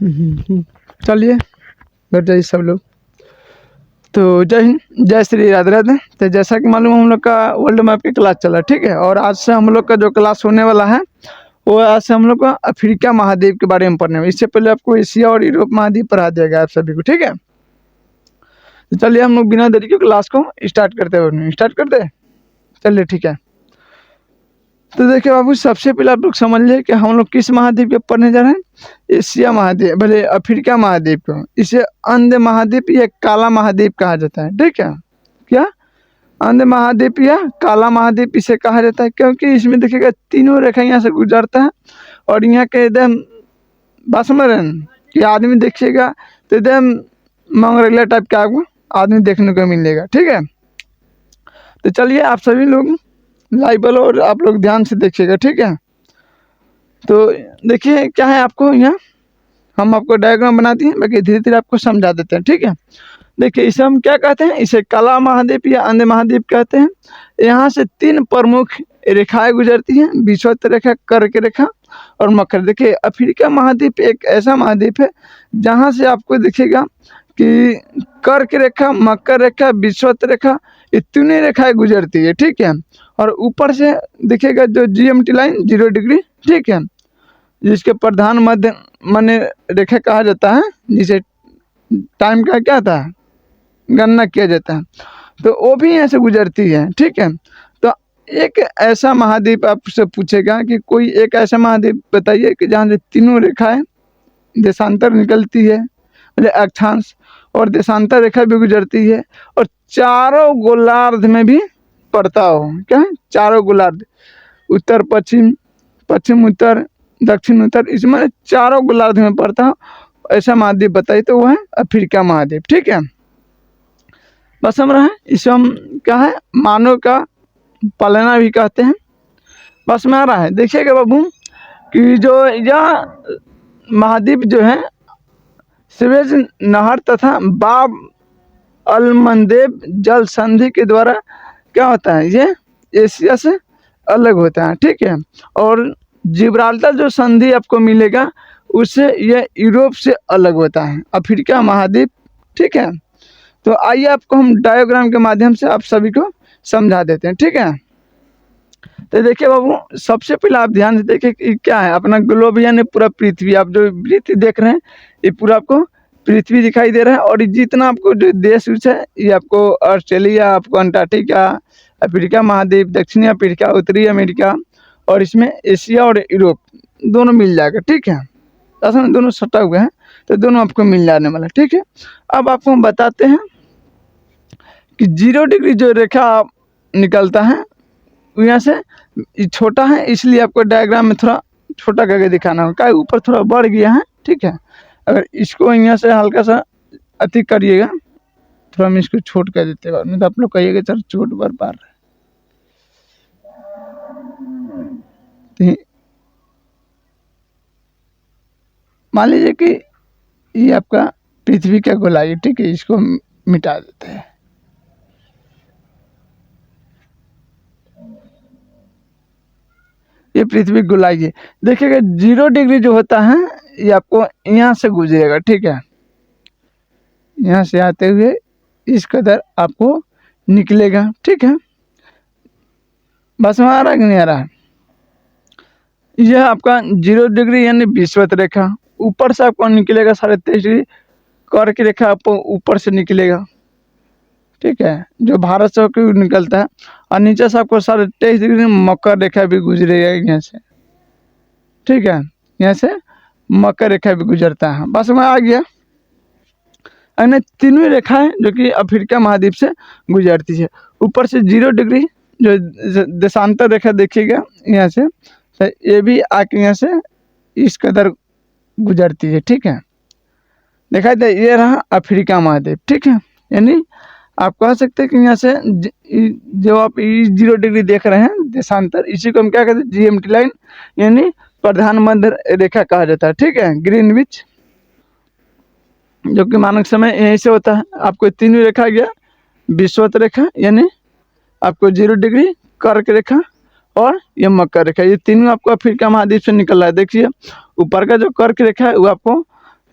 चलिए बैठ जाइए सब लोग। तो जय हिंद, जय श्री राधे राधे। तो जैसा कि मालूम हम लोग का वर्ल्ड मैप की क्लास चला, ठीक है। और आज से हम लोग का जो क्लास होने वाला है वो आज से हम लोग का अफ्रीका महाद्वीप के बारे में पढ़ने में। इससे पहले आपको एशिया और यूरोप महाद्वीप पढ़ा दिया गया आप सभी को, ठीक है। तो चलिए हम लोग बिना देरी के क्लास को स्टार्ट करते हैं। चलिए ठीक है। तो देखिए बाबू, सबसे पहले आप लोग समझ लीजिए कि हम लोग किस महाद्वीप पे पढ़ने जा रहे हैं। एशिया महाद्वीप, भले अफ्रीका महाद्वीप को। इसे अंध महाद्वीप या काला महाद्वीप कहा जाता है, ठीक है। क्या अंध महाद्वीप या काला महाद्वीप इसे कहा जाता है, क्योंकि इसमें देखिएगा तीनों रेखा यहाँ से गुजरता है। और यहाँ के एकदम बात समझ रहे हैं कि आदमी देखिएगा तो एकदम मंगरेला टाइप का आपको आदमी देखने को मिलेगा, ठीक है। तो चलिए आप सभी लोग लाइव और आप लोग ध्यान से देखिएगा, ठीक है। तो देखिए क्या है, आपको यहाँ हम आपको डायग्राम बना दिए, बाकी धीरे धीरे आपको समझा देते हैं, ठीक है। देखिए इसे हम क्या कहते हैं, इसे काला महाद्वीप या अंध महाद्वीप कहते हैं। यहाँ से तीन प्रमुख रेखाएं गुजरती हैं, विषुवत रेखा, कर्क रेखा और मकर। देखिए अफ्रीका महाद्वीप एक ऐसा महाद्वीप है जहाँ से आपको दिखेगा कि कर्क रेखा, मकर रेखा, विषुवत रेखा, ये तीनों रेखाएं गुजरती है, ठीक है। और ऊपर से दिखेगा जो GMT लाइन 0 डिग्री, ठीक है, जिसके प्रधान मध्य माने रेखा कहा जाता है, जिसे टाइम का क्या था गणना किया जाता है। तो वो भी यहाँ से गुजरती है, ठीक है। तो एक ऐसा महाद्वीप आपसे पूछेगा कि कोई एक ऐसा महाद्वीप बताइए कि जहाँ से तीनों रेखाएं देशांतर निकलती है, मतलब अक्षांश और देशांतर रेखा भी गुजरती है, और चारों गोलार्ध में भी पड़ता हो। क्या है, चारों गोलार्ध, उत्तर पश्चिम, पश्चिम उत्तर, दक्षिण उत्तर, इसमें चारों गोलार्ध में पड़ता हो ऐसा महाद्वीप बताइए, तो वो है अफ्रीका महाद्वीप, ठीक है। बस समझ रहे हैं। इसे हम क्या है, मानव का पालना भी कहते हैं। बस में आ रहा है। देखिएगा बाबू कि जो यह महाद्वीप जो है स्वेज नहर तथा बाब अल मंदेब जल संधि के द्वारा क्या होता है, ये एशिया से अलग होता है, ठीक है। और जिब्राल्टर जो संधि आपको मिलेगा उससे यह यूरोप से अलग होता है, अफ्रीका महाद्वीप, ठीक है। तो आइए आपको हम डायग्राम के माध्यम से आप सभी को समझा देते हैं, ठीक है। तो देखिए बाबू, सबसे पहले आप ध्यान से देखिए कि क्या है अपना ग्लोब, यानी पूरा पृथ्वी। आप जो पृथ्वी देख रहे हैं ये पूरा आपको पृथ्वी दिखाई दे रहा है। और जितना आपको जो देश है ये आपको ऑस्ट्रेलिया, आपको अंटार्कटिका, अफ्रीका महाद्वीप, दक्षिणी अफ्रीका, उत्तरी अमेरिका, और इसमें एशिया और यूरोप दोनों मिल जाएगा, ठीक है। ऐसा दोनों सटा हुए हैं तो दोनों आपको मिल जाने वाला, ठीक है। अब आपको हम बताते हैं कि 0 डिग्री जो रेखा निकलता है यहाँ से छोटा है, इसलिए आपको डायग्राम में थोड़ा छोटा करके दिखाना होगा, ऊपर थोड़ा बढ़ गया है, ठीक है। अगर इसको यहाँ से हल्का सा अति करिएगा, थोड़ा हम इसको छोट कर देते हैं, नहीं तो आप लोग कहिएगा सर छोट बार पार है। मान लीजिए कि ये आपका पृथ्वी का गोलाई, ठीक है, इसको मिटा देते हैं। ये पृथ्वी गोलाई है। देखिएगा 0 डिग्री जो होता है ये आपको यहाँ से गुजरेगा, ठीक है। यहाँ से आते हुए इस कदर आपको निकलेगा, ठीक है। बस में आ रहा है कि नहीं आ रहा है। यह आपका 0 डिग्री यानी विषुवत रेखा, ऊपर से आपको निकलेगा 23.5 डिग्री, कर्क की रेखा आपको ऊपर से निकलेगा, ठीक है, जो भारत से होकर निकलता है। और नीचे से आपको 23.5 डिग्री मकर रेखा भी गुजरेगा यहाँ से, ठीक है। यहाँ से मकर रेखा भी गुजरता है। बस में आ गया। अन्य तीनों रेखाएं जो कि अफ्रीका महाद्वीप से गुजरती है। ऊपर से 0 डिग्री जो देशांतर रेखा देखिएगा यहाँ से, तो ये भी आके यहाँ से इस कदर गुजरती है, ठीक है। देखा जाए ये रहा अफ्रीका महाद्वीप, ठीक है। यानी आप कह सकते हैं कि यहाँ से जो आप 0 डिग्री देख रहे हैं देशांतर, इसी को हम क्या कहते हैं, GMT लाइन, यानी प्रधान मध्य रेखा कहा जाता है, ठीक है। ग्रीनविच, जो कि मानक समय यहीं से होता है। आपको तीनों रेखा गया, विषुवत रेखा यानी आपको 0 डिग्री, कर्क रेखा और ये मकर रेखा, ये तीनों आपको अफ्रीका महाद्वीप से निकल रहा है। देखिए ऊपर का जो कर्क रेखा है वो आपको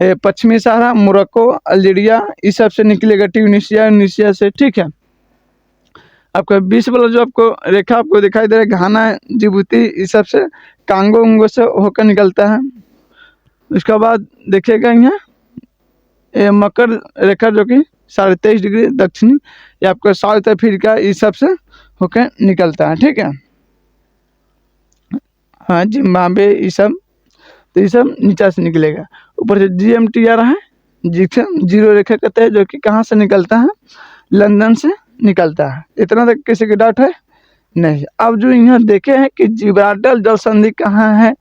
पश्चिमी सहारा, मोरक्को, अल्जीरिया, इस सब से निकलेगा, ट्यूनीशिया से, ठीक है। आपका 20 वाला जो आपको रेखा आपको दिखाई दे रहा है, घाना, जिबूती, इस सब से, कांगो उंगो से होकर निकलता है। उसके बाद देखिएगा यहाँ ये मकर रेखा जो कि 23.5 डिग्री दक्षिणी, ये आपका साउथ अफ्रीका इस सब से होकर निकलता है, ठीक है। हाँ, जिम्बाब्वे ये सब, तो ये सब नीचे से निकलेगा। ऊपर से GMT आ रहा है, जिसे जीरो रेखा कहते हैं, जो कि कहाँ से निकलता है, लंदन से निकलता है। इतना तक किसी के डाउट है नहीं। अब जो यहाँ देखे हैं कि जिब्राल्टर जल संधि कहाँ है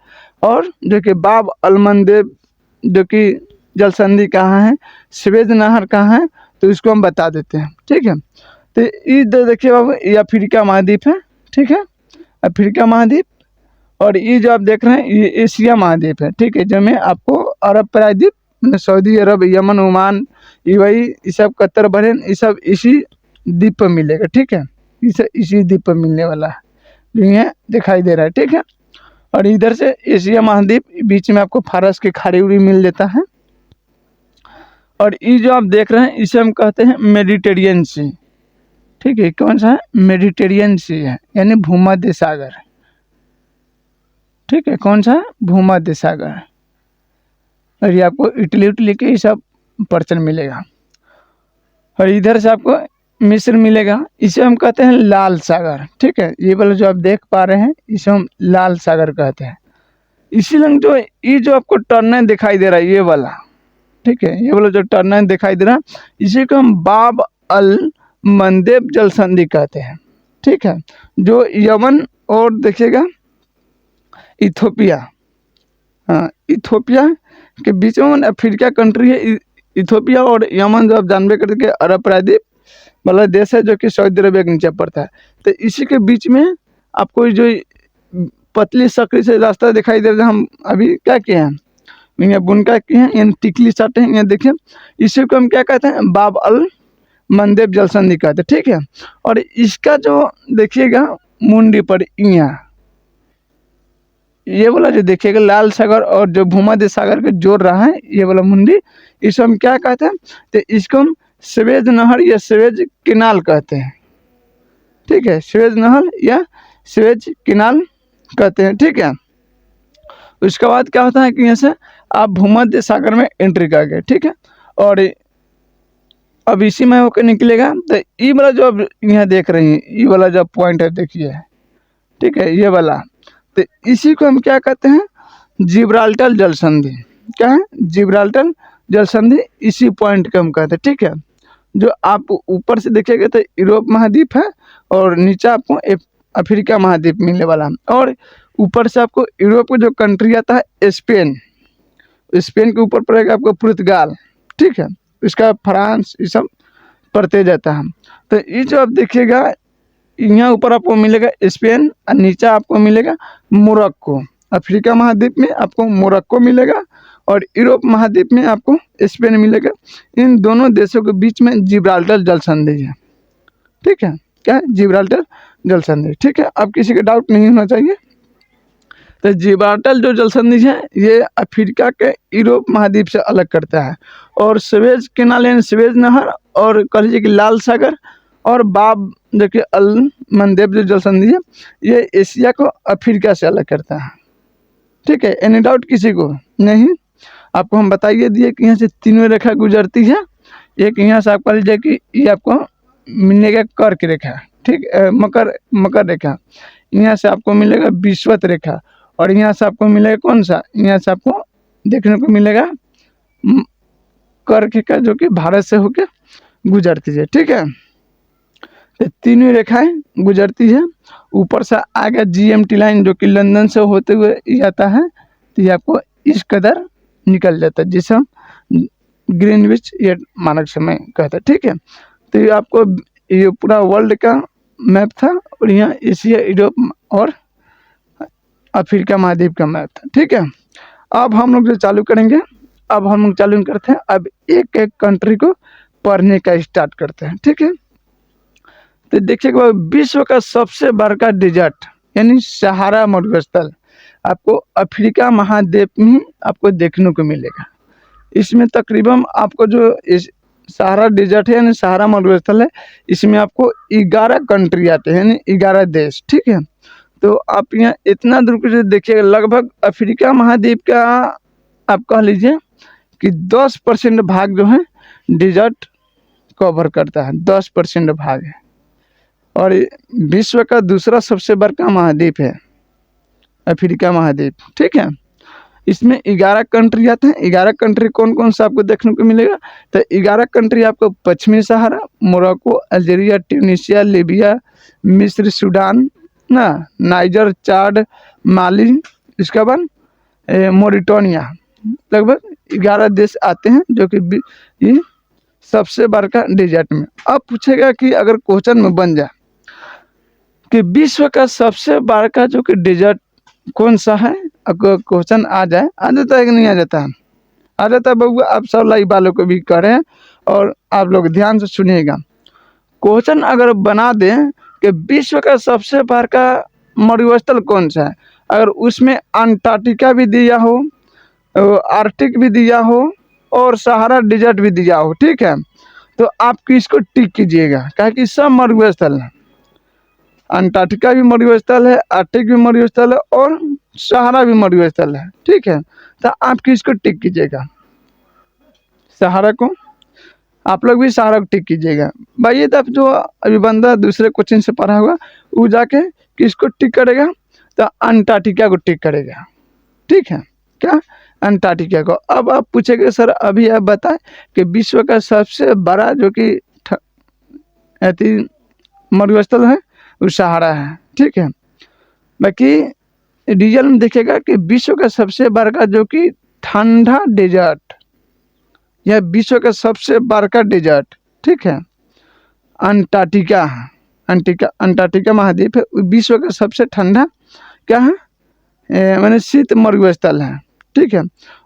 और जो कि बाब अल मंदेब जो कि जल संधि कहाँ है, स्वेज नहर कहाँ है, तो इसको हम बता देते हैं, ठीक है। तो इधर देखिए बाबू, ये अफ्रीका महाद्वीप है, ठीक है, अफ्रीका महाद्वीप। और ये जो आप देख रहे हैं ये एशिया महाद्वीप है, ठीक है, जिसमें आपको अरब प्रायद्वीप, सऊदी अरब, यमन, ओमान, यूएई, ये सब, कतर, बहरीन, ये सब इसी द्वीप पर मिलेगा, ठीक है। इसी द्वीप पर मिलने वाला है, जो यहाँ दिखाई दे रहा है, ठीक है। और इधर से एशिया महाद्वीप, बीच में आपको फारस की खाड़ी उड़ी मिल जाता है। और ये जो आप देख रहे हैं इसे हम कहते हैं मेडिटेरियन सी, ठीक है। कौन सा है? मेडिटेरियन सी है, यानी भूमध्य सागर, ठीक है। कौन सा? भूमध्य सागर। और ये आपको इटली के ये सब पर्चन मिलेगा। और इधर से आपको मिस्र मिलेगा, इसे हम कहते हैं लाल सागर, ठीक है। ये वाला जो आप देख पा रहे हैं इसे हम लाल सागर कहते हैं। इसीलिए जो ये जो आपको टर्न दिखाई दे रहा है ये वाला, ठीक है, ये वाला जो टर्न दिखाई दे रहा है इसी को हम बाब अल मंदेब जल संधि कहते हैं, ठीक है। जो यमन और देखिएगा इथोपिया, हाँ, इथोपिया के बीच में अफ्रीका कंट्री है इथोपिया, और यमन जो आप जानबे करके अरब प्रायद्वीप वाला देश है जो कि सऊदी अरबिया के नीचे पड़ता है। तो इसी के बीच में आपको जो पतली सकरी से रास्ता दिखाई दे रहा है, हम अभी क्या किए हैं, यहाँ बुनका किए हैं, यानी टिकली साटे हैं, यहाँ देखिए, इसी को हम क्या कहते हैं, बाब अल मंदेब जल संधि कहते हैं, ठीक है। और इसका जो देखिएगा मुंडी पर यहाँ ये वाला जो देखिएगा लाल सागर और जो भूमध्य सागर के जोड़ रहा है ये वाला मुंडी, इसको हम क्या कहते हैं, तो इसको हम स्वेज नहर या स्वेज किनाल कहते हैं, ठीक है। स्वेज नहर या स्वेज किनाल कहते हैं, ठीक है। उसके बाद क्या होता है कि यहाँ से आप भूमध्य सागर में एंट्री कर गए, ठीक है। और अब इसी में होकर निकलेगा, तो ये वाला जो अब यहाँ देख रहे हैं ये वाला जो पॉइंट है देखिए, ठीक है, ये वाला, तो इसी को हम क्या कहते हैं, जिब्राल्टर जल संधि। क्या है? जिब्राल्टर जल संधि, इसी पॉइंट को हम कहते हैं, ठीक है। जो आप ऊपर से देखिएगा तो यूरोप महाद्वीप है और नीचे आपको अफ्रीका महाद्वीप मिलने वाला है। और ऊपर से आपको यूरोप का जो कंट्री आता है स्पेन, स्पेन के ऊपर पड़ेगा आपको पुर्तगाल, ठीक है, इसका फ्रांस, ये सब पड़ते जाता है। तो ये जो आप देखिएगा यहाँ ऊपर आपको मिलेगा स्पेन और नीचे आपको मिलेगा मोरक्को। अफ्रीका महाद्वीप में आपको मोरक्को मिलेगा और यूरोप महाद्वीप में आपको स्पेन मिलेगा। इन दोनों देशों के बीच में जिब्राल्टर जल संधि है, ठीक है। क्या है? जिब्राल्टर जल संधि, ठीक है। अब किसी का डाउट नहीं होना चाहिए। तो जिब्राल्टर जो जल संधि है ये अफ्रीका के यूरोप महाद्वीप से अलग करता है। और स्वेज कैनाल यानी स्वेज नहर और कह लीजिए कि लाल सागर और बाब जो कि अल मंदेब जो जल संधि है ये एशिया को अफ्रीका से अलग करता है, ठीक है। एनी डाउट किसी को नहीं? आपको हम बताइए दिए कि यहाँ से तीनों रेखा गुजरती है। एक यहाँ से आपका लीजिए कि ये आपको मिलेगा कर्क रेखा, ठीक, मकर रेखा। यहाँ से आपको मिलेगा विषुवत रेखा और यहाँ से आपको मिलेगा कौन सा, यहाँ से आपको देखने को मिलेगा कर्क रेखा जो कि भारत से होके गुजरती है, ठीक है। तो तीनों रेखाएं गुजरती है। ऊपर से आगे GMT लाइन जो कि लंदन से होते हुए जाता है, तो ये आपको इस कदर निकल जाता है जिसे हम ग्रीनविच या मानक समय कहते हैं, ठीक है। तो ये आपको ये पूरा वर्ल्ड का मैप था और यहाँ एशिया, यूरोप और अफ्रीका महाद्वीप का मैप था, ठीक है। अब हम लोग जो चालू करेंगे, अब हम लोग चालू करते हैं, अब एक एक कंट्री को पढ़ने का स्टार्ट करते हैं, ठीक है। तो देखिएगा विश्व का सबसे बड़का डेजर्ट यानी सहारा मरुस्थल आपको अफ्रीका महाद्वीप में आपको देखने को मिलेगा। इसमें तकरीबन आपको जो इस सहारा डेजर्ट है यानी सहारा मरुस्थल है, इसमें आपको 11 कंट्री आते हैं यानी 11 देश, ठीक है। तो आप यहाँ इतना दूर के देखिएगा, लगभग अफ्रीका महाद्वीप का आप कह लीजिए कि 10% भाग जो है डेजर्ट कवर करता है, 10% भाग है। और विश्व का दूसरा सबसे बड़ा महाद्वीप है अफ्रीका महाद्वीप, ठीक है। इसमें 11 कंट्री आते हैं। 11 कंट्री कौन कौन सा आपको देखने को मिलेगा, तो 11 कंट्री आपको पश्चिमी सहारा, मोरक्को, अल्जीरिया, ट्यूनीशिया, लीबिया, मिस्र, सूडान ना, नाइजर, चाड, माली, इसके बाद मोरिटानिया, लगभग 11 देश आते हैं जो कि ये सबसे बड़ा डेजर्ट में। अब पूछेगा कि अगर क्वेश्चन में बन जाए कि विश्व का सबसे बड़ा जो कि डेजर्ट कौन सा है, अगर क्वेश्चन आ जाता है कि नहीं आ जाता है, आ जाता है बबुआ। आप सब लाइव वालों को भी करें और आप लोग ध्यान से सुनिएगा। क्वेश्चन अगर बना दें कि विश्व का सबसे बड़ा मरुस्थल कौन सा है, अगर उसमें अंटार्कटिका भी दिया हो, आर्कटिक भी दिया हो और सहारा डेजर्ट भी दिया हो, ठीक है, तो आप किसको टिक कीजिएगा, क्या कि सब मरुस्थल है। अंटार्कटिका भी मरुस्थल है, आर्कटिक भी मरुस्थल है और सहारा भी मरुस्थल है, ठीक है। तो आप किसको टिक कीजिएगा, सहारा को। आप लोग भी सहारा को टिक कीजिएगा भाई। ये तो जो अभी बंदा दूसरे क्वेश्चन से पढ़ा हुआ वो जाके किसको टिक करेगा, तो अंटार्कटिका को टिक करेगा, ठीक है, क्या अंटार्कटिका को। अब आप पूछेंगे सर अभी आप बताएं कि विश्व का सबसे बड़ा जो कि मरुस्थल है वो सहारा है, ठीक है। बाकी रियल में देखेगा कि विश्व का सबसे बड़ा जो कि ठंडा डेजर्ट, यह विश्व का सबसे बड़ा डेजर्ट, ठीक है, अंटार्कटिका है। अंटार्कटिका महाद्वीप है, विश्व का सबसे ठंडा क्या है, माने शीत मरुस्थल है, ठीक है।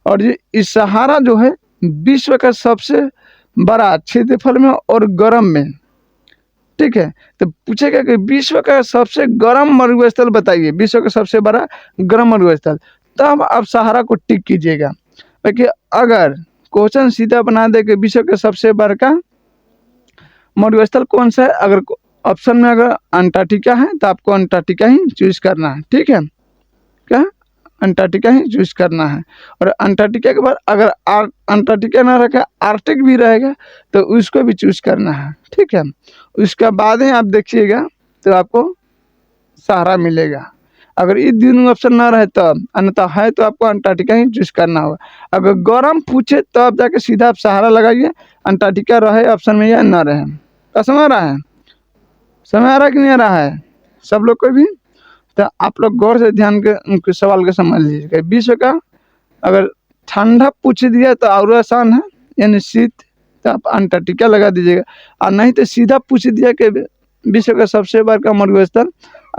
और ये इस सहारा जो है विश्व का सबसे बड़ा क्षेत्रफल में और गर्म में, ठीक है। तो पूछेगा कि विश्व का सबसे गर्म मरुस्थल बताइए, विश्व का सबसे बड़ा गर्म मरुस्थल, तब आप सहारा को टिक कीजिएगा। क्योंकि अगर क्वेश्चन सीधा बना दे कि विश्व का सबसे बड़ा मरुस्थल कौन सा है, अगर ऑप्शन में अगर अंटार्कटिका है तो आपको अंटार्कटिका ही चूज करना है, ठीक है, क्या अंटार्कटिका ही चूज करना है। और अंटार्कटिका के बाद अगर अंटार्कटिका ना रखा आर्कटिक भी रहेगा तो उसको भी चूज करना है, ठीक है। उसके बाद ही आप देखिएगा तो आपको सहारा मिलेगा। अगर ये तीनों ऑप्शन ना रहे तब, अन्यथा है तो आपको अंटार्कटिका ही चूज करना होगा। अगर गर्म पूछे तो आप जाके सीधा आप सहारा लगाइए, अंटार्कटिका रहे ऑप्शन में या ना रहे। क्या समझ रहा है, समझ आ रहा है कि नहीं आ रहा है सब लोग को भी। तो आप लोग गौर से ध्यान के उनके सवाल को समझ लीजिएगा। विश्व का अगर ठंडा पूछ दिया तो और आसान है, यानी शीत, तो आप अंटार्कटिका लगा दीजिएगा। और नहीं तो सीधा पूछ दिया कि विश्व का सबसे बड़ा मरुस्थल,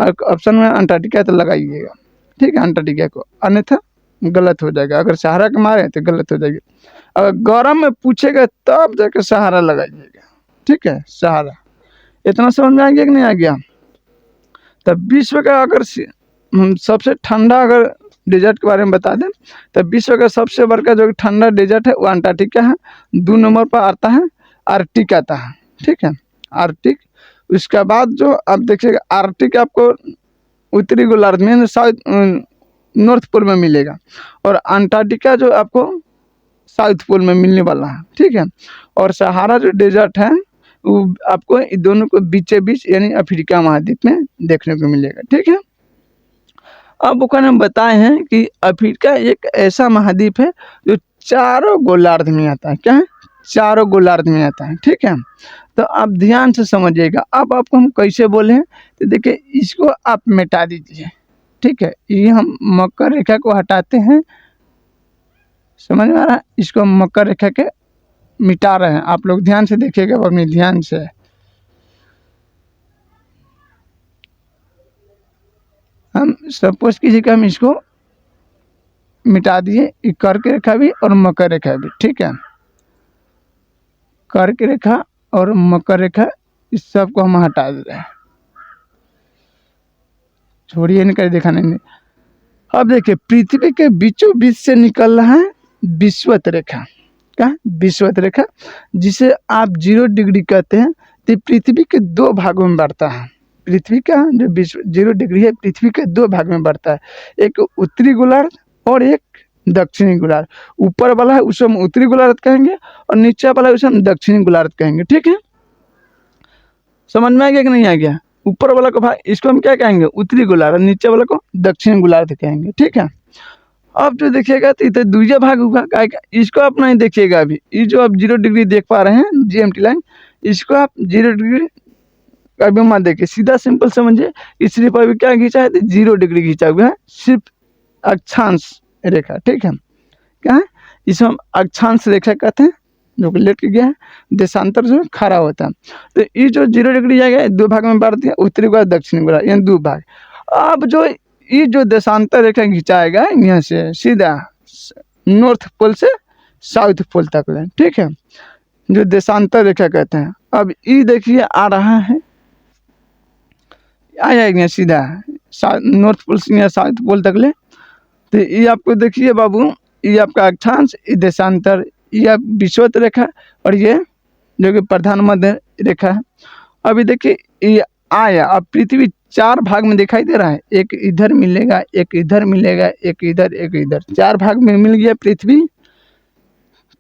ऑप्शन में अंटार्कटिका तो लगाइएगा, ठीक है, अंटार्कटिका को, अन्यथा गलत हो जाएगा। अगर सहारा के मारे तो गलत हो जाएगी। अगर गर्म में पूछेगा तब जाके सहारा लगाइएगा, ठीक है, सहारा। इतना समझ में आ गया कि नहीं आ गया। तब विश्व का अगर सबसे ठंडा अगर डेजर्ट के बारे में बता दें तो विश्व का सबसे बड़ा जो ठंडा डेजर्ट है वो अंटार्कटिका है। 2 नंबर पर आता है आर्कटिक आता है, ठीक है, आर्कटिक। उसके बाद जो आप देखिएगा आर्कटिक आपको उत्तरी गोलार्ध में साउथ नॉर्थ पोल में मिलेगा, और अंटार्कटिका जो आपको साउथ पोल में मिलने वाला है, ठीक है। और सहारा जो डेजर्ट है वो आपको इन दोनों को बीचे बीच यानी अफ्रीका महाद्वीप में देखने को मिलेगा, ठीक है। अब वो हम बताए हैं कि अफ्रीका एक ऐसा महाद्वीप है जो चारों गोलार्ध में आता है। क्या है, चारों गोलार्ध में आता है, ठीक है। तो आप ध्यान से समझिएगा। अब आपको हम कैसे बोले हैं तो देखिए, इसको आप मिटा दीजिए, ठीक है। ये हम मकर रेखा को हटाते हैं, समझ में आ रहा है, इसको हम मकर रेखा के मिटा रहे हैं। आप लोग ध्यान से देखिएगा अपने ध्यान से। हम सपोज कीजिए कि हम इसको मिटा दिए, कर्क रेखा भी और मकर रेखा भी, ठीक है, कर्क रेखा और मकर रेखा इस सब को हम हटा दे रहे हैं, छोड़िए नहीं कर दिखाने में। अब देखिए पृथ्वी के बीचों बीच से निकल रहा है विषुवत रेखा, क्या विषुवत रेखा, जिसे आप 0 डिग्री कहते हैं। तो पृथ्वी के 2 भागों में बढ़ता है। पृथ्वी का जो विश्व 0 डिग्री है, पृथ्वी के 2 भाग में बढ़ता है, एक उत्तरी गोलार्ध और एक दक्षिणी गोलार्ध। ऊपर वाला है उसे हम उत्तरी गोलार्ध कहेंगे और नीचे वाला है उसे हम दक्षिणी गोलार्ध कहेंगे। ठीक है, समझ में आ गया कि नहीं आ गया? ऊपर वाला को भाग इसको हम क्या कहेंगे? उत्तरी गोलार्ध, नीचे वाला को दक्षिणी गोलार्ध कहेंगे। ठीक है, अब जो देखिएगा तो इधर दूसरा भाग होगा, इसको आप नहीं देखिएगा। अभी ये जो आप 0 डिग्री देख पा रहे हैं GMT लाइन, इसको आप 0 डिग्री कभी मत देखिए, सीधा सिंपल समझिए। इस सिर्फ अभी क्या खींचा है? तो 0 डिग्री खींचा हुआ है, सिर्फ अक्षांश रेखा। ठीक है, क्या है? इसमें हम अक्षांश रेखा कहते हैं, जो कि लेट के गया है, देशांतर जो खड़ा होता है। तो ये जो 0 डिग्री जाएगा 2 भाग में बांट दिया, उत्तरी गोलार्ध दक्षिणी गोलार्ध, यानी 2 भाग। अब जो ये जो देशांतर रेखा खिंचाएगा यहाँ से सीधा नॉर्थ पोल से साउथ पोल तक ले, ठीक है, जो देशांतर रेखा कहते हैं। अब ये देखिए आ रहा है, आ जाएगा सीधा नॉर्थ पोल से यहाँ साउथ पोल तक ले। तो ये आपको देखिए बाबू, ये आपका अक्षांश, ये देशांतर, ये आप विषुवत रेखा और ये जो कि प्रधान मध्य रेखा है। अभी देखिए ये आया, अब पृथ्वी 4 भाग में दिखाई दे रहा है, एक इधर मिलेगा, एक इधर मिलेगा, एक इधर, एक इधर, 4 भाग में मिल गया पृथ्वी,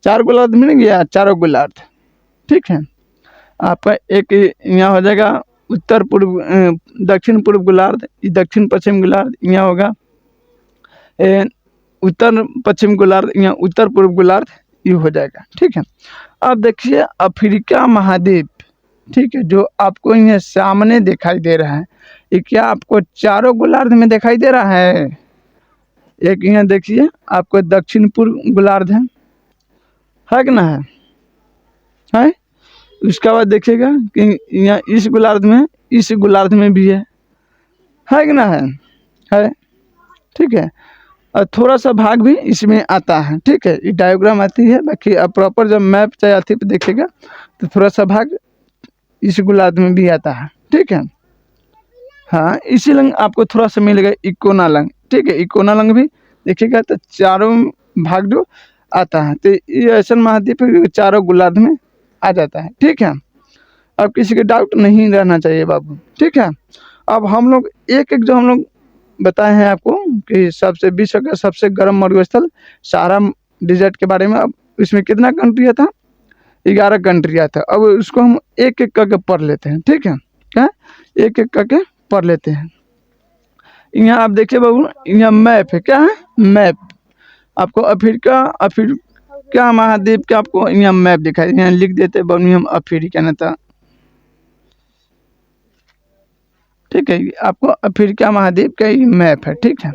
4 गोलार्ध मिल गया, चारों गोलार्ध। ठीक है, आपका एक यहाँ हो जाएगा उत्तर पूर्व दक्षिण पूर्व गोलार्ध, दक्षिण पश्चिम गोलार्ध यहाँ होगा, उत्तर पश्चिम गोलार्ध यहाँ उत्तर पूर्व गोलार्ध ये हो जाएगा। ठीक है, अब देखिए अफ्रीका महाद्वीप, ठीक है, जो आपको यहाँ सामने दिखाई दे रहा है, ये क्या आपको चारों गोलार्ध में दिखाई दे रहा है? एक यहाँ देखिए आपको दक्षिण पूर्व गोलार्ध है कि ना है? उसके बाद देखिएगा कि यहाँ इस गोलार्ध में भी है कि ना है? ठीक है, और थोड़ा सा भाग भी इसमें आता है। ठीक है, ये डायग्राम आती है, बाकी अब प्रॉपर जब मैप चाहे आती पे देखिएगा तो थोड़ा सा भाग इस गोलार्ध में भी आता है। ठीक है, हाँ, इसी लंग आपको थोड़ा सा मिलेगा इकोना लंग। ठीक है, इकोना लंग भी देखिएगा तो चारों भाग जो आता है, तो ये ऐसा महाद्वीप है चारों गोलार्ध में आ जाता है। ठीक है, अब किसी के डाउट नहीं रहना चाहिए बाबू। ठीक है, अब हम लोग एक एक जो हम लोग बताए हैं आपको कि सबसे विश्व का सबसे गर्म मरुस्थल सहारा डिजर्ट के बारे में। अब इसमें कितना कंट्री आता? 11 कंट्री आता है। अब उसको हम एक एक करके पढ़ लेते हैं। ठीक है, क्या एक एक करके पढ़ लेते हैं। यहाँ आप देखिए बाबू, यहाँ मैप है, क्या है? मैप आपको अफ्रीका महाद्वीप का आपको यहाँ मैप दिखाई, यहाँ लिख देते बाबू हम अफ्रीका न था। ठीक है, आपको अफ्रीका महाद्वीप का ये मैप है। ठीक है,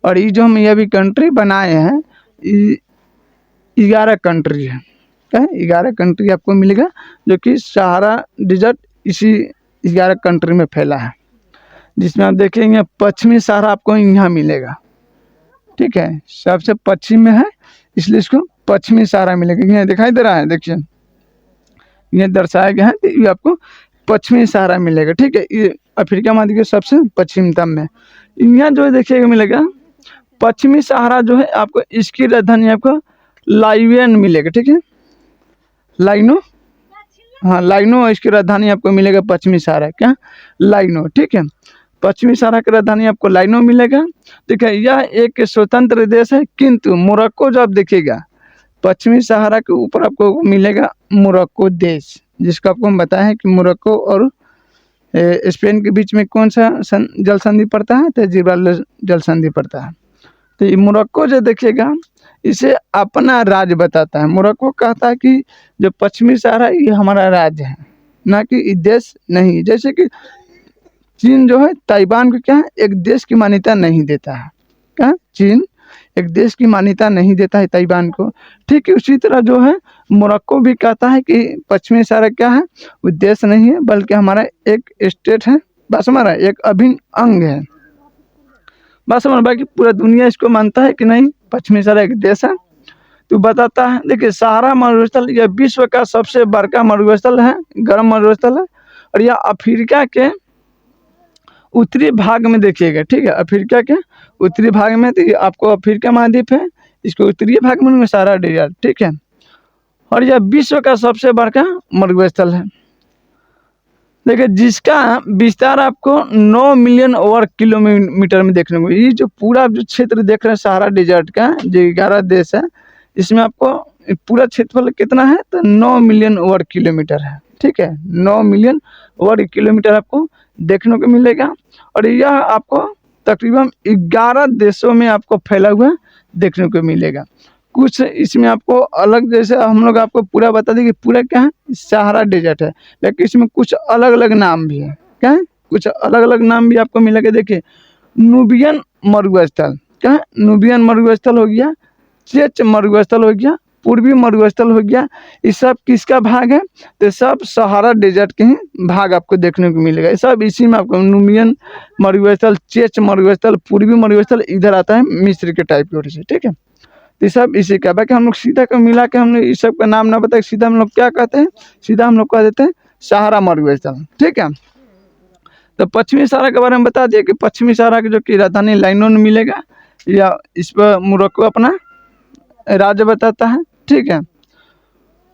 और ये जो हम ये भी कंट्री बनाए हैं, 11 कंट्री है। क्या है? 11 कंट्री आपको मिलेगा, जो कि सहारा डिजर्ट इसी 11 कंट्री में फैला है, जिसमें आप देखेंगे पश्चिमी सहारा आपको यहाँ मिलेगा। ठीक है, सबसे पश्चिम में है इसलिए इसको पश्चिमी सहारा मिलेगा। यहाँ दिखाई दे रहा है, देखिए ये दर्शाया गया है, तो ये आपको पश्चिमी सहारा मिलेगा। ठीक है, ये अफ्रीका महाद्वीप के सबसे पश्चिमतम में यहाँ जो है देखिएगा मिलेगा पश्चिमी सहारा जो है आपको, इसकी राजधानी आपको लाइवेन मिलेगा। ठीक है, लाइनो, हाँ लाइनो, इसकी राजधानी आपको मिलेगा पश्चिमी सहारा, क्या? लाइनो। ठीक है, पश्चिमी सहारा की राजधानी आपको लाइनो मिलेगा। ठीक है, यह एक स्वतंत्र देश है, किंतु मोरक्को जो आप देखिएगा पश्चिमी सहारा के ऊपर आपको मिलेगा मोरक्को देश, जिसको आपको हम बताया है कि मोरक्को और स्पेन के बीच में कौन सा जल संधि पड़ता है? तो जिब्राल्टर जल संधि पड़ता है। तो ये मोरक्को जो देखिएगा इसे अपना राज्य बताता है। मोरक्को कहता है कि जो पश्चिमी सहारा ये हमारा राज्य है, ना कि देश नहीं। जैसे कि चीन जो है ताइवान को क्या है, एक देश की मान्यता नहीं देता है। क्या? चीन एक देश की मान्यता नहीं देता है ताइवान को। ठीक है, उसी तरह जो है मोरक्को भी कहता है कि पश्चिमी सहारा क्या है, वो देश नहीं है, बल्कि हमारा एक स्टेट है, बस हमारा एक अभिन्न अंग है। बस हमारा, बाकी पूरा दुनिया इसको मानता है कि नहीं पश्चिमी सहारा एक देश है, तो बताता है। देखिए सहारा मरुस्थल यह विश्व का सबसे बड़का मरुस्थल है, गर्म मरुस्थल है, और यह अफ्रीका के उत्तरी भाग में देखिएगा। ठीक है, अफ्रीका के उत्तरी भाग में, तो ये आपको अफ्रीका महाद्वीप है, इसको उत्तरी भाग में सहारा डिजर्ट। ठीक है, और यह विश्व का सबसे बड़ा मरुस्थल है। देखिए जिसका विस्तार आपको 9 मिलियन वर्ग किलोमीटर में देखने को, ये जो पूरा जो क्षेत्र देख रहे हैं सहारा डेजर्ट का, जो 11 देश है, इसमें आपको पूरा क्षेत्रफल कितना है तो 9 मिलियन वर्ग किलोमीटर है। ठीक है, 9 मिलियन वर्ग किलोमीटर आपको देखने को मिलेगा। और यह आपको तकरीबन 11 देशों में आपको फैला हुआ देखने को मिलेगा। कुछ इसमें आपको अलग, जैसे हम लोग आपको पूरा बता दें कि पूरा क्या है सहारा डेजर्ट है, लेकिन इसमें कुछ अलग अलग नाम भी है। क्या है, कुछ अलग अलग नाम भी आपको मिलेगा। देखिए नुबियन मरुस्थल, क्या है, नुबियन मरुस्थल हो गया, चेच मरुस्थल हो गया, पूर्वी मरुस्थल हो गया। ये सब किसका भाग है तो सब सहारा डेजर्ट के ही भाग आपको देखने को मिलेगा। ये सब इसी में आपको नुबियन मरुस्थल, चेच मरुस्थल, पूर्वी मरुस्थल इधर आता है मिस्र के टाइप की ओर से। ठीक है, तो सब इसी का, बाकी हम लोग सीधा को मिला के हमने इस सब का नाम ना बताए, सीधा हम लोग क्या कहते हैं, सीधा हम लोग कह देते हैं सहारा मरुस्थल। ठीक है, तो पश्चिमी सहारा के बारे में बता दिए कि पश्चिमी सहारा की जो कि राजधानी लाइनोन मिलेगा, या इस पर मोरक्को अपना राज्य बताता है। ठीक है,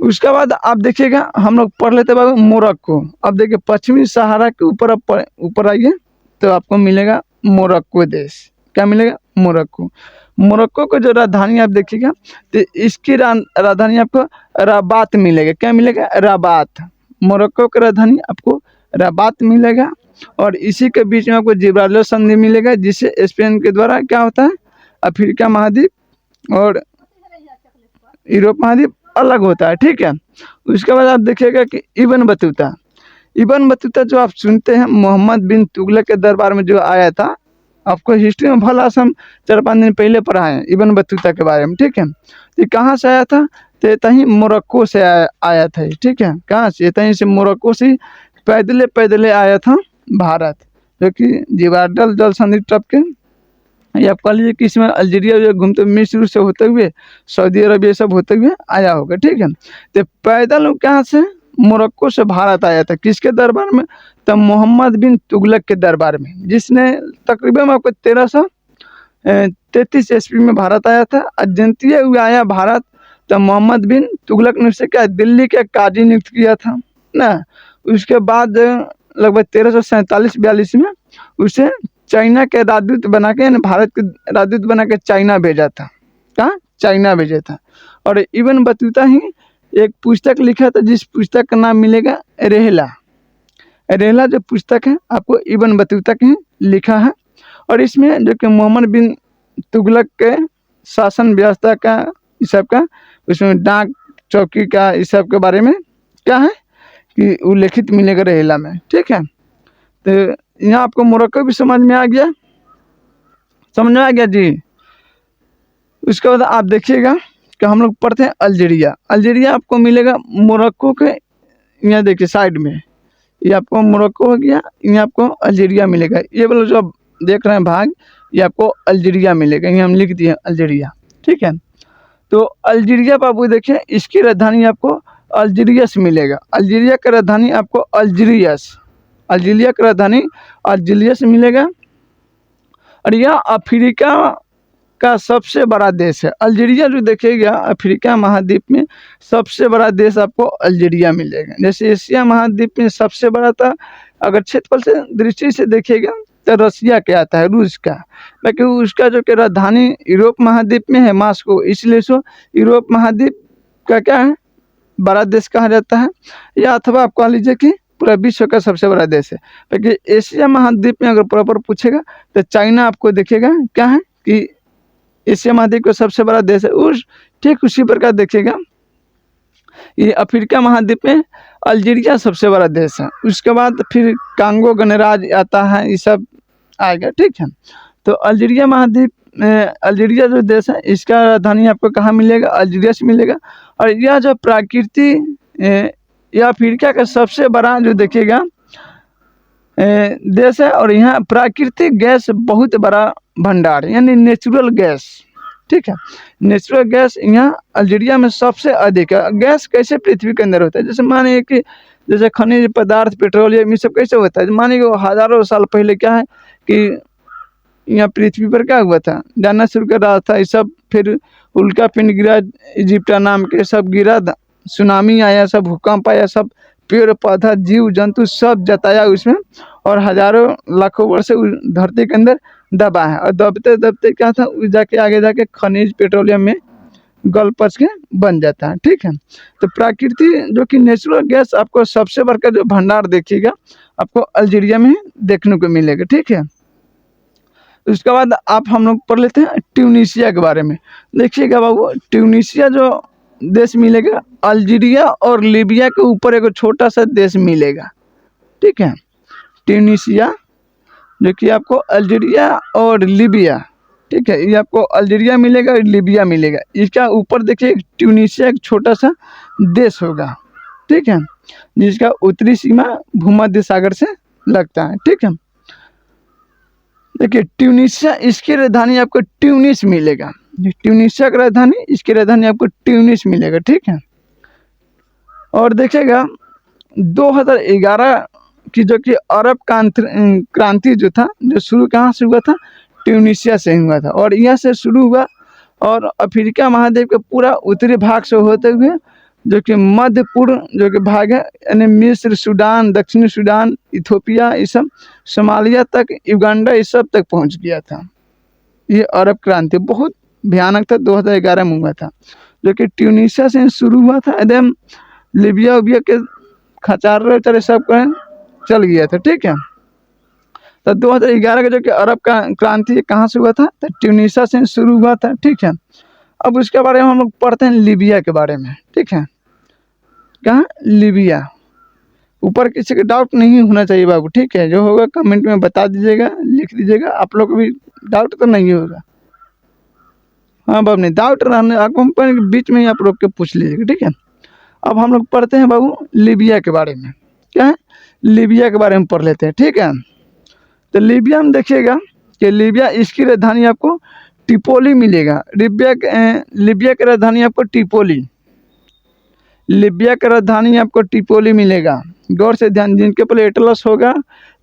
उसके बाद आप देखिएगा हम लोग पढ़ लेते हैं मोरक्को। अब देखिए पश्चिमी सहारा के ऊपर आइए तो आपको मिलेगा मोरक्को देश। क्या मिलेगा, मोरक्को। मोरक्को को जो राजधानी आप देखिएगा तो इसकी राजधानी आपको रबात मिलेगा। क्या मिलेगा, रबात। मोरक्को की राजधानी आपको रबात मिलेगा। और इसी के बीच में आपको जिब्राल्टर संधि मिलेगा, जिससे स्पेन के द्वारा क्या होता है अफ्रीका महाद्वीप और यूरोप महाद्वीप अलग होता है। ठीक है, उसके बाद आप देखिएगा कि इब्न बतूता, इब्न बतूता जो आप सुनते हैं मोहम्मद बिन तुगलक के दरबार में जो आया था, आपको हिस्ट्री में भला से हम 4-5 दिन पहले पढ़ाए हैं इब्न बतूता के बारे में। ठीक है, ये कहाँ से आया था तो तहीं मोरक्को से आया था। ठीक है, कहाँ से, तहीं से मोरक्को से पैदले आया था भारत, जो कि जिब्राल्टर जल संधि टप के, या आप कह लीजिए कि इसमें अल्जीरिया जो घूमते मिस्र से होते हुए सऊदी अरबिया सब होते हुए आया होगा। ठीक है, तो पैदल कहाँ से मोरक्को से भारत आया था, किसके दरबार में तो मोहम्मद बिन तुगलक के दरबार में, जिसने तकरीबन आपको 1333 ईस्वी में भारत आया था। अर्जेंटिया हुआ आया भारत तो मोहम्मद बिन तुगलक ने उसे क्या दिल्ली के काजी नियुक्त किया था ना। उसके बाद लगभग 1347-42 में उसे चाइना के राजदूत बना के, यानी भारत के राजदूत बना के चाइना भेजा था। कहाँ, चाइना भेजा था। और इब्न बतूता ही एक पुस्तक लिखा था, जिस पुस्तक का नाम मिलेगा रेहला। रेहला जो पुस्तक है आपको इब्न बतूता के लिखा है। और इसमें जो कि मोहम्मद बिन तुगलक के शासन व्यवस्था का, इस सब का, उसमें डाक चौकी का, इस सब के बारे में क्या है कि उल्लेखित मिलेगा रेहला में। ठीक है, तो यहाँ आपको मोरक्को भी समझ में आ गया, समझ में आ गया जी। उसके बाद आप देखिएगा कि हम लोग पढ़ते हैं अल्जीरिया। अल्जीरिया आपको मिलेगा मोरक्को के, यहाँ देखिए साइड में, ये आपको मोरक्को हो गया, यहाँ आपको अल्जीरिया मिलेगा। ये वाला जो आप देख रहे हैं भाग, ये आपको अल्जीरिया मिलेगा, यहाँ हम लिख दिए अल्जीरिया। ठीक है, तो अल्जीरिया बाबू देखिए इसकी राजधानी आपको अल्जीरियस मिलेगा। अल्जीरिया की राजधानी आपको अल्जीरियस, अल्जीरिया की राजधानी अल्जीरियस मिलेगा। और यह अफ्रीका का सबसे बड़ा देश है। अल्जीरिया जो देखिएगा अफ्रीका महाद्वीप में सबसे बड़ा देश आपको अल्जीरिया मिलेगा। जैसे एशिया महाद्वीप में सबसे बड़ा था, अगर क्षेत्रफल से दृष्टि से देखिएगा तो रसिया क्या आता है, रूस का। बाकी उसका जो कि राजधानी यूरोप महाद्वीप में है मास्को, इसलिए सो यूरोप महाद्वीप का क्या है बड़ा देश कहा जाता है। या अथवा आप कह लीजिए कि पूरा विश्व का सबसे बड़ा देश है। बाकी एशिया महाद्वीप में अगर प्रॉपर पूछेगा तो चाइना आपको देखिएगा क्या है कि एशिया महाद्वीप का सबसे बड़ा देश है। उस ठीक उसी प्रकार देखिएगा ये अफ्रीका महाद्वीप में अल्जीरिया सबसे बड़ा देश है। उसके बाद फिर कांगो गणराज्य आता है, ये सब आएगा। ठीक है, तो अल्जीरिया महाद्वीप अल्जीरिया जो देश है इसका राजधानी आपको कहाँ मिलेगा, अल्जीरिया से मिलेगा। और यह जो प्राकृति यह अफ्रीका का सबसे बड़ा जो देखिएगा देश है। और यहाँ प्राकृतिक गैस बहुत बड़ा भंडार, यानी नेचुरल गैस। ठीक है, नेचुरल गैस यहाँ अल्जीरिया में सबसे अधिक है। गैस कैसे पृथ्वी के अंदर होता है, जैसे मानिए कि जैसे खनिज पदार्थ पेट्रोलियम ये सब कैसे होता है, मानिए कि हज़ारों साल पहले क्या है कि यहाँ पृथ्वी पर क्या हुआ था, जानना शुरू कर रहा था ये सब, फिर उल्का पिंड गिरा, इजिप्टा नाम के सब गिरा, सुनामी आया, सब भूकंप आया, सब पेड़ पौधा जीव जंतु सब जताया उसमें, और हज़ारों लाखों वर्ष से उस धरती के अंदर दबा है। और दबते दबते क्या था, वो जाके आगे जाके खनिज पेट्रोलियम में गल पच के बन जाता है। ठीक है, तो प्रकृति जो कि नेचुरल गैस आपको सबसे बढ़कर जो भंडार देखिएगा आपको अल्जीरिया में देखने को मिलेगा। ठीक है, उसके बाद आप हम लोग पढ़ लेते हैं ट्यूनीशिया के बारे में। देखिएगा बाबू, ट्यूनीशिया जो देश मिलेगा, अल्जीरिया और लीबिया के ऊपर एक छोटा सा देश मिलेगा। ठीक है, ट्यूनीशिया जो कि आपको अल्जीरिया और लीबिया, ठीक है, ये आपको अल्जीरिया मिलेगा और लीबिया मिलेगा। इसका ऊपर देखिए ट्यूनीशिया एक छोटा सा देश होगा। ठीक है, जिसका उत्तरी सीमा भूमध्य सागर से लगता है। ठीक है, देखिए ट्यूनीशिया, इसकी राजधानी आपको ट्यूनिस मिलेगा। ट्यूनीशिया की राजधानी, इसकी राजधानी आपको ट्यूनिस मिलेगा। ठीक है, और देखिएगा 2011 की जो कि अरब क्रांति जो था, जो शुरू कहाँ से हुआ था, ट्यूनीशिया से हुआ था। और यहाँ से शुरू हुआ और अफ्रीका महाद्वीप के पूरा उत्तरी भाग से होते हुए जो कि मध्य पूर्व जो कि भाग है, यानी मिस्र, सूडान, दक्षिणी सूडान, इथोपिया, ये सब सोमालिया तक, युगांडा, इस सब तक पहुंच गया था। ये अरब क्रांति बहुत भयानक था, 2011 में हुआ था, जो कि ट्यूनीशिया से शुरू हुआ था। एकदम लीबिया उबिया के खचार वेचारे सब चल गया था। ठीक है, तो 2011 का जो कि अरब का क्रांति कहाँ से हुआ था, तो ट्यूनीशिया से शुरू हुआ था। ठीक है, अब उसके बारे में हम लोग पढ़ते हैं लीबिया के बारे में। ठीक है, कहाँ, लीबिया। ऊपर किसी का डाउट नहीं होना चाहिए बाबू। ठीक है, जो होगा कमेंट में बता दीजिएगा, लिख दीजिएगा। आप लोग को भी डाउट तो नहीं होगा। हाँ बाबू, नहीं डाउट रहने आपको बीच में ही आप लोग के पूछ लीजिएगा। ठीक है, अब हम लोग पढ़ते हैं बाबू लीबिया के बारे में। क्या है, लीबिया के बारे में पढ़ लेते हैं। ठीक है, तो लीबिया में देखिएगा कि लीबिया, इसकी राजधानी आपको ट्रिपोली मिलेगा। लीबिया की राजधानी आपको ट्रिपोली, लीबिया की राजधानी आपको ट्रिपोली मिलेगा। गौर से ध्यान, जिनके पहले एटलस होगा,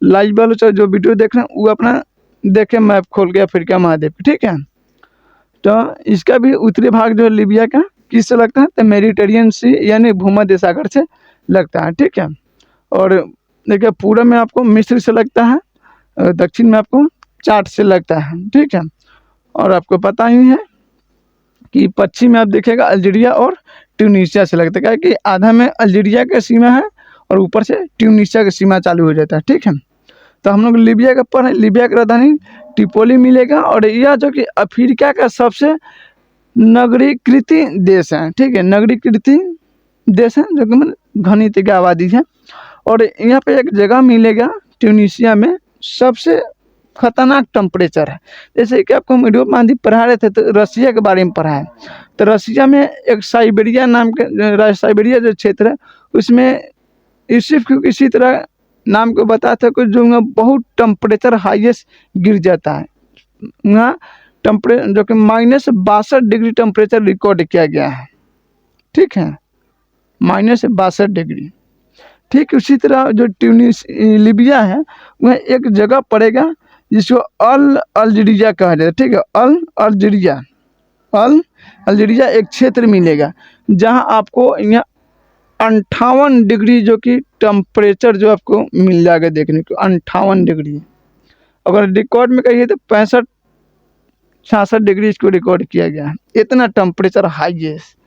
लाइव वालों से जो वीडियो देख रहे हैं वो अपना देखें, मैप खोल के अफ्रीका महाद्वीप। ठीक है, तो इसका भी उत्तरी भाग जो लीबिया का किससे लगता है, तो मेडिटेरियन सी यानी भूमध्य सागर से लगता है। ठीक है, और देखिए पूरब में आपको मिस्र से लगता है, दक्षिण में आपको चाड से लगता है। ठीक है, और आपको पता ही है कि पश्चिम में आप देखिएगा अल्जीरिया और ट्यूनीशिया से लगता है, कि आधा में अल्जीरिया का सीमा है और ऊपर से ट्यूनीशिया का सीमा चालू हो जाता है। ठीक है, तो हम लोग लीबिया का पर लीबिया की राजधानी ट्रिपोली मिलेगा। और यह जो कि अफ्रीका का सबसे नगरीकृत देश है। ठीक है, नगरीकृत देश है, जो कि मतलब घनी की आबादी है। और यहाँ पे एक जगह मिलेगा ट्यूनीशिया में, सबसे खतरनाक टेम्परेचर है। जैसे कि आपको वीडियो में पढ़ा रहे थे, तो रसिया के बारे में पढ़ा है। तो रसिया में एक साइबेरिया नाम के, साइबेरिया जो क्षेत्र है उसमें यूसुफ क्योंकि इसी तरह नाम को बताया था कि जो बहुत टेम्परेचर हाईएस्ट गिर जाता है वहाँ, जो कि -62 डिग्री टेम्परेचर रिकॉर्ड किया गया है। ठीक है, -62 डिग्री। ठीक उसी तरह जो लीबिया है वह एक जगह पड़ेगा जिसको अल्जीरिया कहा जाता है। ठीक है, अल्जीरिया एक क्षेत्र मिलेगा जहां आपको यहाँ 58 डिग्री जो कि टेम्परेचर जो आपको मिल जाएगा देखने को, 58 डिग्री। अगर रिकॉर्ड में कहिए तो 65-66 डिग्री इसको रिकॉर्ड किया गया है। इतना टेम्परेचर हाईएस्ट।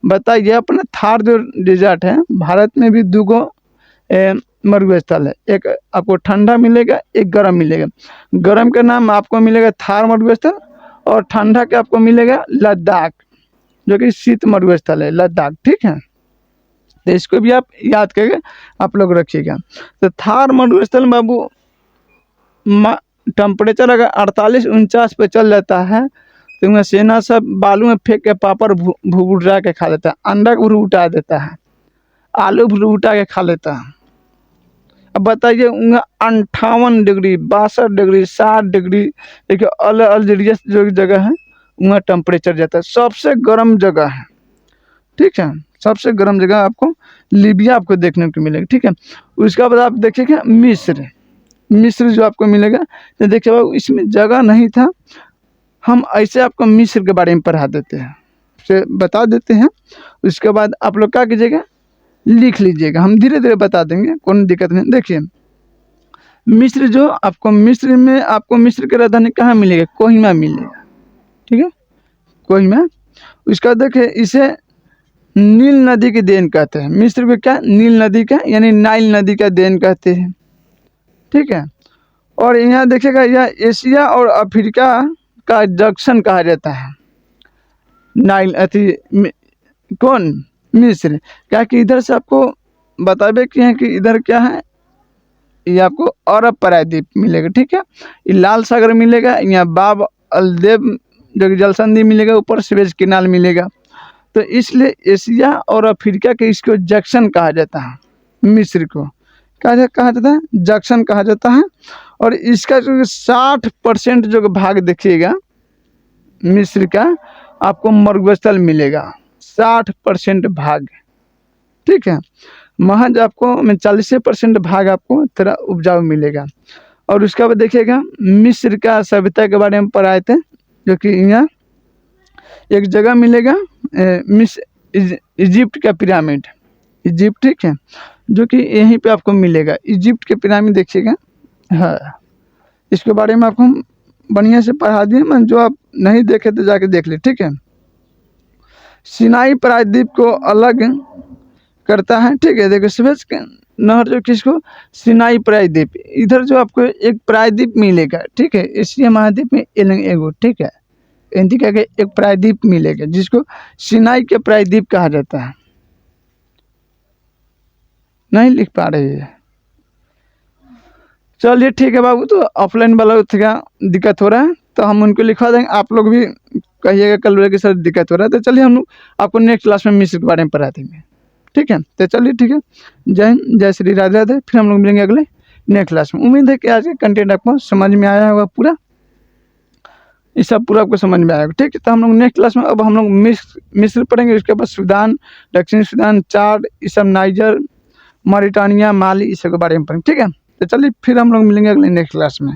बताइए, अपना थार जो डिजर्ट है, भारत में भी 2 मरुस्थल है, एक आपको ठंडा मिलेगा, एक गर्म मिलेगा। गर्म का नाम आपको मिलेगा थार मरुस्थल, और ठंडा का आपको मिलेगा लद्दाख, जो कि शीत मरुस्थल है लद्दाख। ठीक है, तो इसको भी आप याद करके आप लोग रखिएगा। तो थार मरुस्थल में बाबू टेम्परेचर अगर 48-49 पे चल जाता है तो वहाँ सेना सब बालू में फेंक के पापड़ भुगुटा के खा लेता है, अंडा भुगुटा देता है, आलू भुगुटा के खा लेता है। अब बताइए, 58 डिग्री, 62 डिग्री, 60 डिग्री, देखिए अल्जीरिया जो जगह है वहाँ टेम्परेचर जाता है, सबसे गर्म जगह है। ठीक है, सबसे गर्म जगह आपको लीबिया आपको देखने को मिलेगा। ठीक है, उसके बाद आप देखिएगा मिस्र जो आपको मिलेगा। तो देखिए बाबू, इसमें जगह नहीं था, हम ऐसे आपको मिस्र के बारे में पढ़ा देते हैं। से बता देते हैं। उसके बाद आप लोग क्या कीजिएगा, लिख लीजिएगा, हम धीरे धीरे बता देंगे, कोई दिक्कत नहीं। देखिए मिस्र जो आपको मिस्र में आपको मिस्र की राजधानी कहाँ मिलेगा, कोहिमा मिलेगा, ठीक है, कोहिमा। उसका देखिए इसे नील नदी की देन कहते हैं। मिस्र को क्या, नील नदी का यानी नाइल नदी का देन कहते हैं, ठीक है। और यहाँ देखिएगा यह एशिया और अफ्रीका का जंक्शन कहा जाता है। नाइल कौन, मिस्र, क्या कि इधर से आपको बताबे कि है कि इधर क्या है, ये आपको अरब प्रायद्वीप मिलेगा, ठीक है। ये लाल सागर मिलेगा, यहाँ बाब अलदेब जो कि जलसंधि मिलेगा, ऊपर सुएज कैनाल मिलेगा। तो इसलिए एशिया और अफ्रीका के इसको जंक्शन कहा जाता है। मिस्र को कहा जाता है, जंक्शन कहा जाता है। और इसका जो 60% जो भाग देखिएगा मिस्र का आपको मरुस्थल मिलेगा, 60% भाग, ठीक है। महज आपको 40% भाग आपको थोड़ा उपजाऊ मिलेगा। और उसके बाद देखिएगा मिस्र का सभ्यता के बारे में पढ़ाए थे, जो कि यहाँ एक जगह मिलेगा इजिप्ट का पिरामिड, इजिप्ट, ठीक है, जो कि यहीं पे आपको मिलेगा। इजिप्ट के पिरामिड देखिएगा, हाँ, इसके बारे में आपको हम बढ़िया से पढ़ा दिए, मैं जो आप नहीं देखे तो जाके देख ले, ठीक है। सिनाई प्रायद्वीप को अलग करता है, ठीक है। देखो सुएज नहर जो किसको, सिनाई प्रायद्वीप, इधर जो आपको एक प्रायद्वीप मिलेगा, ठीक है, एशिया महाद्वीप में एगो, ठीक है, इंडिका के एक प्रायद्वीप मिलेगा जिसको सिनाई के प्रायद्वीप कहा जाता है। नहीं लिख पा रही है, चलिए ठीक है बाबू, तो ऑफलाइन वाला का दिक्कत हो रहा है तो हम उनको लिखवा देंगे, आप लोग भी कहिएगा कल बोले कि सर दिक्कत हो रहा है। तो चलिए हम लोग आपको नेक्स्ट क्लास में मिस्र के बारे में पढ़ा देंगे, ठीक है। तो चलिए ठीक है, जय हिंद, जय श्री राधे राधे। फिर हम लोग मिलेंगे अगले नेक्स्ट क्लास में। उम्मीद है कि आज का कंटेंट आपको समझ में आया होगा, पूरा ये सब पूरा आपको समझ में आएगा, ठीक है। तो हम लोग नेक्स्ट क्लास में अब हम लोग मिस्र पढ़ेंगे, उसके बाद सूडान, दक्षिण सूडान, चाड, ये सब नाइजर, मॉरिटानिया, माली, इस सब के बारे में पढ़ेंगे, ठीक है। तो चलिए फिर हम लोग मिलेंगे अगले नेक्स्ट क्लास में।